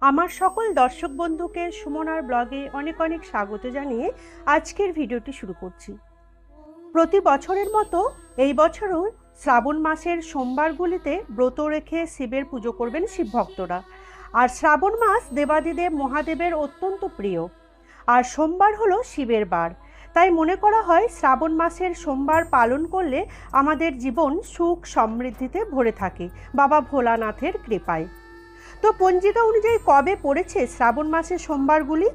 আমার সকল দর্শক বন্ধুকে সুমনার ব্লগে অনেক অনেক স্বাগত জানিয়ে আজকের ভিডিওটি শুরু করছি। প্রতি বছরের মতো এই বছরও শ্রাবণ মাসের সোমবারগুলিতে ব্রত রেখে শিবের পুজো করবেন শিব ভক্তরা। আর শ্রাবণ মাস দেবাদিদেব মহাদেবের অত্যন্ত প্রিয়, আর সোমবার হলো শিবের বার। তাই মনে করা হয় শ্রাবণ মাসের সোমবার পালন করলে আমাদের জীবন সুখ সমৃদ্ধিতে ভরে থাকে বাবা ভোলানাথের কৃপায়। তো পঞ্জিকা অনুযায়ী কবে পড়েছে শ্রাবণ মাসের সোমবারগুলি?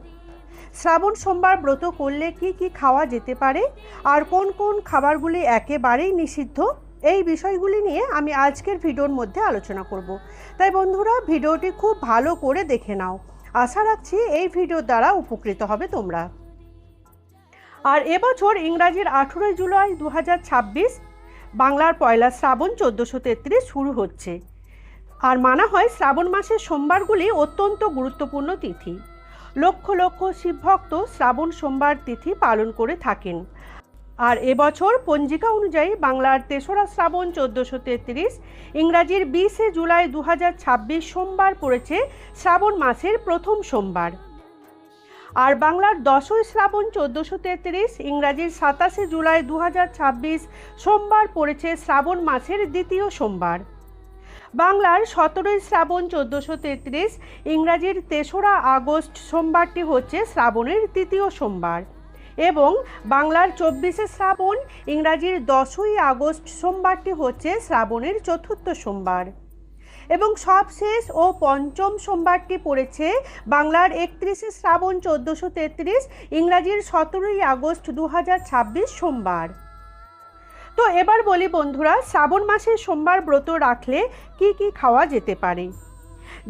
শ্রাবণ সোমবার ব্রত করলে কি কি খাওয়া যেতে পারে, আর কোন কোন খাবারগুলি একেবারেই নিষিদ্ধ, এই বিষয়গুলি নিয়ে আমি আজকের ভিডিওর মধ্যে আলোচনা করব। তাই বন্ধুরা, ভিডিওটি খুব ভালো করে দেখে নাও। আশা রাখছি এই ভিডিওর দ্বারা উপকৃত হবে তোমরা। আর এবছর ইংরাজির 18 জুলাই 2026, বাংলার পয়লা শ্রাবণ 1433 শুরু হচ্ছে। আর মানা হয় শ্রাবণ মাসের সোমবারগুলি অত্যন্ত গুরুত্বপূর্ণ তিথি। লক্ষ লক্ষ শিবভক্ত শ্রাবণ সোমবার তিথি পালন করে থাকেন। আর এবছর পঞ্জিকা অনুযায়ী বাংলার 3রা শ্রাবণ 1433, ইংরাজির 20 জুলাই 2026 সোমবার পড়েছে শ্রাবণ মাসের প্রথম সোমবার। আর বাংলার 10ই শ্রাবণ 1433, ইংরাজির 27 জুলাই 2026 সোমবার পড়েছে শ্রাবণ মাসের দ্বিতীয় সোমবার। বাংলার 17ই শ্রাবণ 1433, ইংরাজির 3রা আগস্ট সোমবারটি হচ্ছে শ্রাবণের তৃতীয় সোমবার। এবং বাংলার 24শে শ্রাবণ, ইংরাজির 10ই আগস্ট সোমবারটি হচ্ছে শ্রাবণের চতুর্থ সোমবার। এবং সবশেষ ও পঞ্চম সোমবারটি পড়েছে বাংলার 31শে শ্রাবণ 1433, ইংরাজির 17ই আগস্ট 2026 সোমবার। তো এবার বলি বন্ধুরা, শ্রাবণ মাসের সোমবার ব্রত রাখলে কি কি খাওয়া যেতে পারে।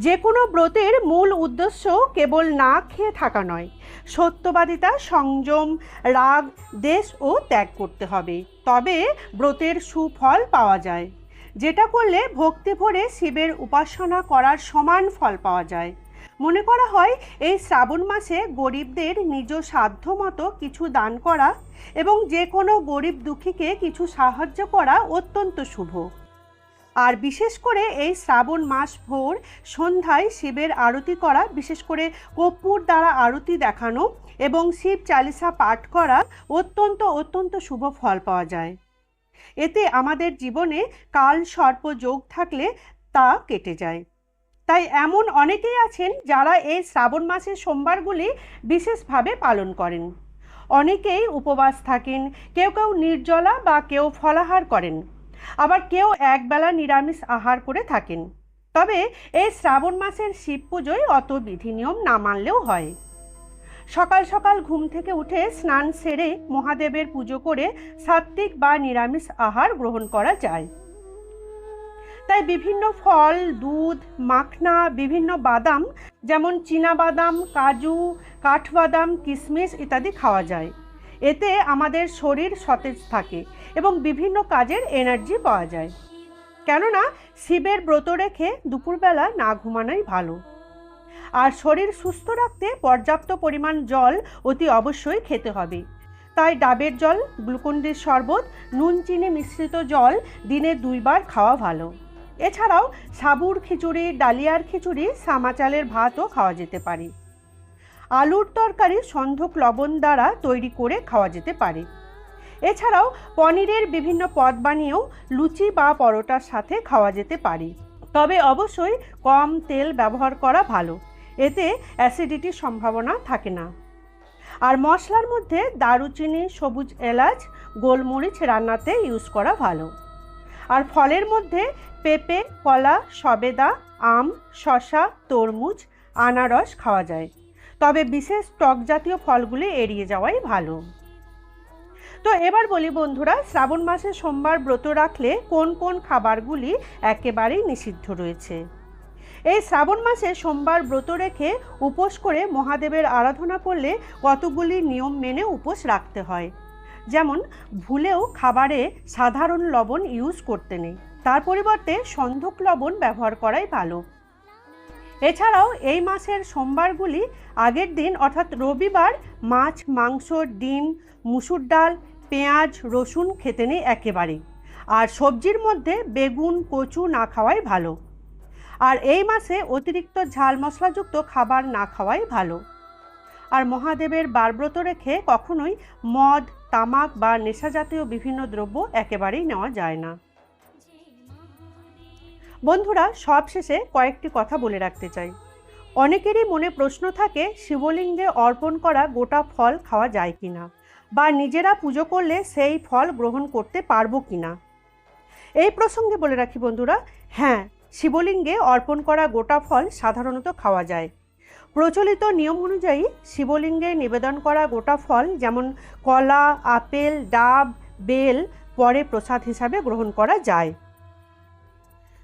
যে কোনো ব্রতের মূল উদ্দেশ্য কেবল না খেয়ে থাকা নয়, সত্যবাদিতা, সংযম, রাগ, দেশ ও ত্যাগ করতে হবে। তবে ব্রতের সুফল পাওয়া যায়, যেটা করলে ভক্তি ভরে শিবের উপাসনা করার সমান ফল পাওয়া যায়। মনে করা হয় এই শ্রাবণ মাসে গরিবদের নিজ সাধ্য মতো কিছু দান করা এবং যে কোনো গরিব দুঃখীকে কিছু সাহায্য করা অত্যন্ত শুভ। আর বিশেষ করে এই শ্রাবণ মাস ভোর সন্ধ্যায় শিবের আরতি করা, বিশেষ করে কর্পূর দ্বারা আরতি দেখানো এবং শিব চালিসা পাঠ করা অত্যন্ত শুভ ফল পাওয়া যায়। এতে আমাদের জীবনে কাল সর্প যোগ থাকলে তা কেটে যায়। তাই এমন অনেকেই আছেন যারা এই শ্রাবণ মাসের সোমবারগুলি বিশেষভাবে পালন করেন। অনেকেই উপবাস থাকেন, কেউ কেউ নির্জলা বা কেউ ফলাহার করেন, আবার কেউ একবেলা নিরামিষ আহার করে থাকেন। তবে এই শ্রাবণ মাসের শিব পুজোয় অত বিধি নিয়ম না মানলেও হয়। সকাল সকাল ঘুম থেকে উঠে স্নান সেরে মহাদেবের পুজো করে সাত্ত্বিক বা নিরামিষ আহার গ্রহণ করা যায়। তাই বিভিন্ন ফল, দুধ, মাখনা, বিভিন্ন বাদাম যেমন চীনা বাদাম, কাজু, কাঠবাদাম, কিশমিশ ইত্যাদি খাওয়া যায়। এতে আমাদের শরীর সতেজ থাকে এবং বিভিন্ন কাজের এনার্জি পাওয়া যায়। কেননা শিবের ব্রত রেখে দুপুরবেলা না ঘুমানোই ভালো। আর শরীর সুস্থ রাখতে পর্যাপ্ত পরিমাণ জল অতি অবশ্যই খেতে হবে। তাই ডাবের জল, গ্লুকন্ডির শরবত, নুন চিনি মিশ্রিত জল দিনে 2 বার খাওয়া ভালো। এছাড়াও সাবুর খিচুড়ি, ডালিয়ার খিচুড়ি, সামা চালের ভাতও খাওয়া যেতে পারে। আলুর তরকারি সন্ধক লবণ দ্বারা তৈরি করে খাওয়া যেতে পারে। এছাড়াও পনিরের বিভিন্ন পদ বানিয়েও লুচি বা পরোটার সাথে খাওয়া যেতে পারে। তবে অবশ্যই কম তেল ব্যবহার করা ভালো, এতে অ্যাসিডিটির সম্ভাবনা থাকে না। আর মশলার মধ্যে দারুচিনি, সবুজ এলাচ, গোলমরিচ রান্নাতে ইউজ করা ভালো। আর ফলের মধ্যে পেঁপে, কলা, সবেদা, আম, শসা, তরমুজ, আনারস খাওয়া যায়। তবে বিশেষ টক জাতীয় ফলগুলি এড়িয়ে যাওয়াই ভালো। তো এবার বলি বন্ধুরা, শ্রাবণ মাসে সোমবার ব্রত রাখলে কোন কোন খাবারগুলি একেবারেই নিষিদ্ধ রয়েছে। এই শ্রাবণ মাসে সোমবার ব্রত রেখে উপোস করে মহাদেবের আরাধনা করলে কতগুলি নিয়ম মেনে উপোস রাখতে হয়। যেমন ভুলেও খাবারে সাধারণ লবণ ইউজ করতে নেই, তার পরিবর্তে সন্ধক লবণ ব্যবহার করাই ভালো। এছাড়াও এই মাসের সোমবারগুলি আগের দিন অর্থাৎ রবিবার মাছ, মাংস, ডিম, মুসুর ডাল, পেঁয়াজ, রসুন খেতে নেই একেবারেই। আর সবজির মধ্যে বেগুন, কচু না খাওয়াই ভালো। আর এই মাসে অতিরিক্ত ঝাল মশলাযুক্ত খাবার না খাওয়াই ভালো। আর মহাদেবের বারব্রত রেখে কখনোই মদ, তামাক বা নেশা জাতীয় বিভিন্ন দ্রব্য একেবারেই নেওয়া যায় না। বন্ধুরা, সবশেষে কয়েকটি কথা বলে রাখতে চাই। অনেকেরই মনে প্রশ্ন থাকে শিবলিঙ্গে অর্পণ করা গোটা ফল খাওয়া যায় কিনা, বা নিজেরা পুজো করলে সেই ফল গ্রহণ করতে পারবো কিনা। এই প্রসঙ্গে বলে রাখি বন্ধুরা, হ্যাঁ, শিবলিঙ্গে অর্পণ করা গোটা ফল সাধারণত খাওয়া যায়। প্রচলিত নিয়ম অনুযায়ী শিবলিঙ্গে নিবেদন করা গোটা ফল যেমন কলা, আপেল, ডাব, বেল পরে প্রসাদ হিসাবে গ্রহণ করা যায়।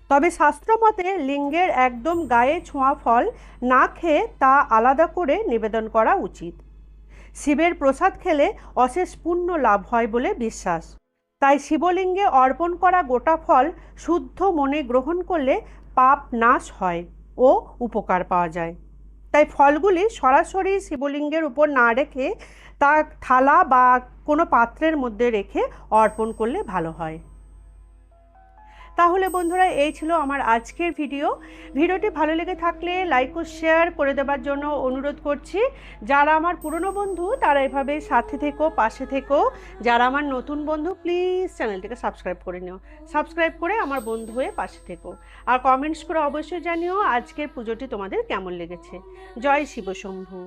তবে শাস্ত্রমতে লিঙ্গের একদম গায়ে ছোঁয়া ফল না খেয়ে তা আলাদা করে নিবেদন করা উচিত। শিবের প্রসাদ খেলে অশেষ পুণ্য লাভ হয় বলে বিশ্বাস। তাই শিবলিঙ্গে অর্পণ করা গোটা ফল শুদ্ধ মনে গ্রহণ করলে পাপ নাশ হয় ও উপকার পাওয়া যায়। তাই ফলগুলি সরাসরি শিবলিঙ্গের উপর না রেখে তা থালা বা কোনো পাত্রের মধ্যে রেখে অর্পণ করলে ভালো হয়। তাহলে বন্ধুরা, এই ছিল আমার আজকের ভিডিওটি ভালো লেগে থাকলে লাইক ও শেয়ার করে দেওয়ার জন্য অনুরোধ করছি। যারা আমার পুরনো বন্ধু তারা এভাবে সাথে থেকো, পাশে থেকো। যারা আমার নতুন বন্ধু প্লিজ চ্যানেলটিকে সাবস্ক্রাইব করে নিও। সাবস্ক্রাইব করে আমার বন্ধু হয়ে পাশে থেকো। আর কমেন্টস করে অবশ্যই জানিও আজকের পুজোটি তোমাদের কেমন লেগেছে। জয় শিব শম্ভু।